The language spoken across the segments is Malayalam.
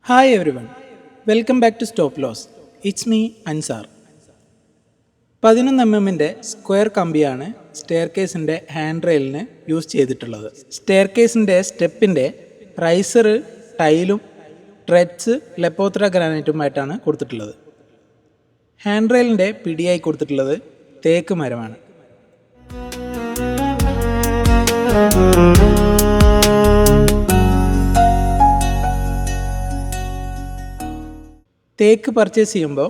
Hi everyone, welcome back to Stop Loss. It's me Ansar. 11 mm square കമ്പിയാണ് സ്റ്റെയർ കേസിൻ്റെ ഹാൻഡ് റെയിലിന് യൂസ് ചെയ്തിട്ടുള്ളത്. സ്റ്റെയർ കേസിൻ്റെ സ്റ്റെപ്പിൻ്റെ റൈസർ ടൈലും ട്രെഡ്സ് ലെപ്പോത്ര ഗ്രാനൈറ്റുമായിട്ടാണ് കൊടുത്തിട്ടുള്ളത്. ഹാൻഡ് റെയിലിൻ്റെ പിടിയായി കൊടുത്തിട്ടുള്ളത് തേക്ക് മരമാണ്. തേക്ക് പർച്ചേസ് ചെയ്യുമ്പോൾ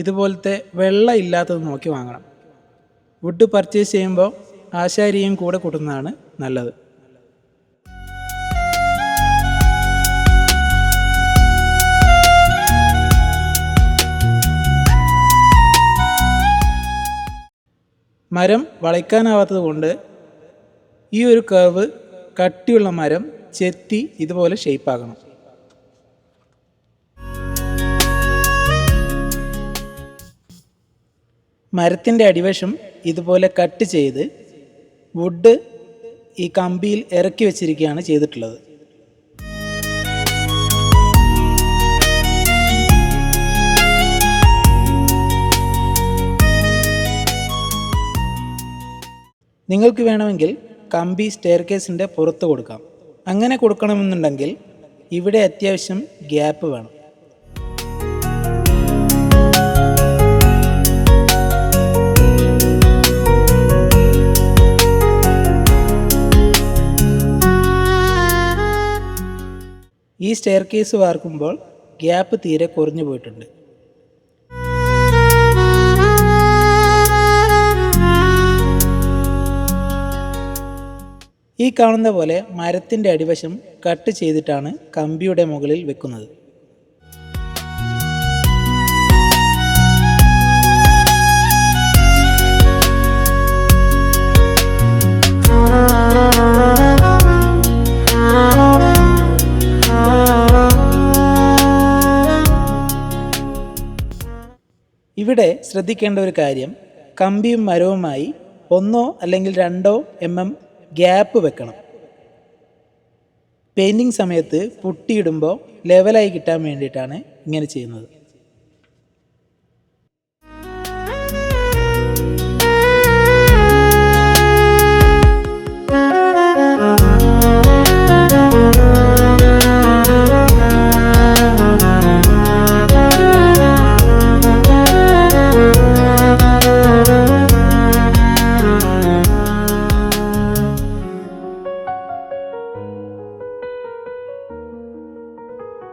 ഇതുപോലത്തെ വെള്ളം ഇല്ലാത്തത് നോക്കി വാങ്ങണം. വുഡ് പർച്ചേസ് ചെയ്യുമ്പോൾ ആശാരിയും കൂടെ കൂട്ടുന്നതാണ് നല്ലത്. മരം വളയ്ക്കാനാവാത്തത് കൊണ്ട് ഈ ഒരു കർവ് കട്ടിയുള്ള മരം ചെത്തി ഇതുപോലെ ഷേപ്പാക്കണം. മരത്തിൻ്റെ അടിവശം ഇതുപോലെ കട്ട് ചെയ്ത് വുഡ് ഈ കമ്പിയിൽ ഇറക്കി വെച്ചിരിക്കുകയാണ് ചെയ്തിട്ടുള്ളത്. നിങ്ങൾക്ക് വേണമെങ്കിൽ കമ്പി സ്റ്റെയർ കേസിൻ്റെ പുറത്ത് കൊടുക്കാം. അങ്ങനെ കൊടുക്കണമെന്നുണ്ടെങ്കിൽ ഇവിടെ അത്യാവശ്യം ഗ്യാപ്പ് വേണം. ഈ സ്റ്റെയർ കേസ് വാർക്കുമ്പോൾ ഗ്യാപ്പ് തീരെ കുറഞ്ഞു പോയിട്ടുണ്ട്. ഈ കാണുന്ന പോലെ മരത്തിൻ്റെ അടിവശം കട്ട് ചെയ്തിട്ടാണ് കമ്പിയുടെ മുകളിൽ വെക്കുന്നത്. ഇവിടെ ശ്രദ്ധിക്കേണ്ട ഒരു കാര്യം, കമ്പിയും മരവുമായി 1 അല്ലെങ്കിൽ 2 mm ഗ്യാപ്പ് വെക്കണം. പെയിൻറ്റിങ് സമയത്ത് പുട്ടിയിടുമ്പോൾ ലെവലായി കിട്ടാൻ വേണ്ടിയിട്ടാണ് ഇങ്ങനെ ചെയ്യുന്നത്.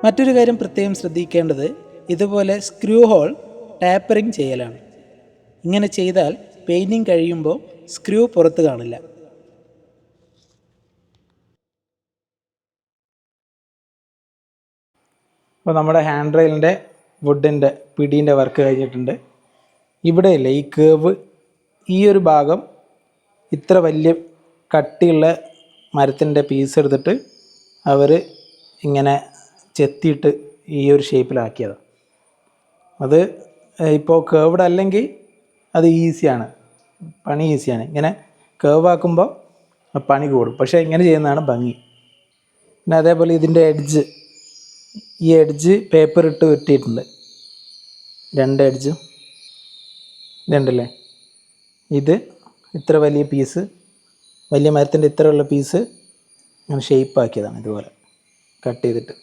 മറ്റൊരു കാര്യം പ്രത്യേകം ശ്രദ്ധിക്കേണ്ടത്, ഇതുപോലെ സ്ക്രൂ ഹോൾ ടാപ്പറിങ് ചെയ്യലാണ്. ഇങ്ങനെ ചെയ്താൽ പെയിൻറ്റിങ് കഴിയുമ്പോൾ സ്ക്രൂ പുറത്ത് കാണില്ല. അപ്പോൾ നമ്മുടെ ഹാൻഡ് റെയിലിൻ്റെ വുഡിൻ്റെ പിടീൻ്റെ വർക്ക് കഴിഞ്ഞിട്ടുണ്ട്. ഇവിടെയില്ല ഈ കേവ്, ഈ ഒരു ഭാഗം ഇത്ര വലിയ കട്ടിയുള്ള മരത്തിൻ്റെ പീസ് എടുത്തിട്ട് അവർ ഇങ്ങനെ ചെത്തിയിട്ട് ഈ ഒരു ഷേപ്പിലാക്കിയതാണ്. അത് ഇപ്പോൾ കേവ്ഡ് അല്ലെങ്കിൽ അത് ഈസിയാണ്, പണി ഈസിയാണ്. ഇങ്ങനെ കേവ് ആക്കുമ്പോൾ പണി കൂടും, പക്ഷേ ഇങ്ങനെ ചെയ്യുന്നതാണ് ഭംഗി. പിന്നെ അതേപോലെ ഇതിൻ്റെ ഈ എഡ്ജ് പേപ്പർ ഇട്ട് വെട്ടിയിട്ടുണ്ട്. 2 എഡ്ജും ഇതുണ്ടല്ലേ, ഇത് ഇത്ര വലിയ പീസ്, വലിയ മരത്തിൻ്റെ ഇത്രയുള്ള പീസ് ഇങ്ങനെ ഷേപ്പാക്കിയതാണ്, ഇതുപോലെ കട്ട് ചെയ്തിട്ട്.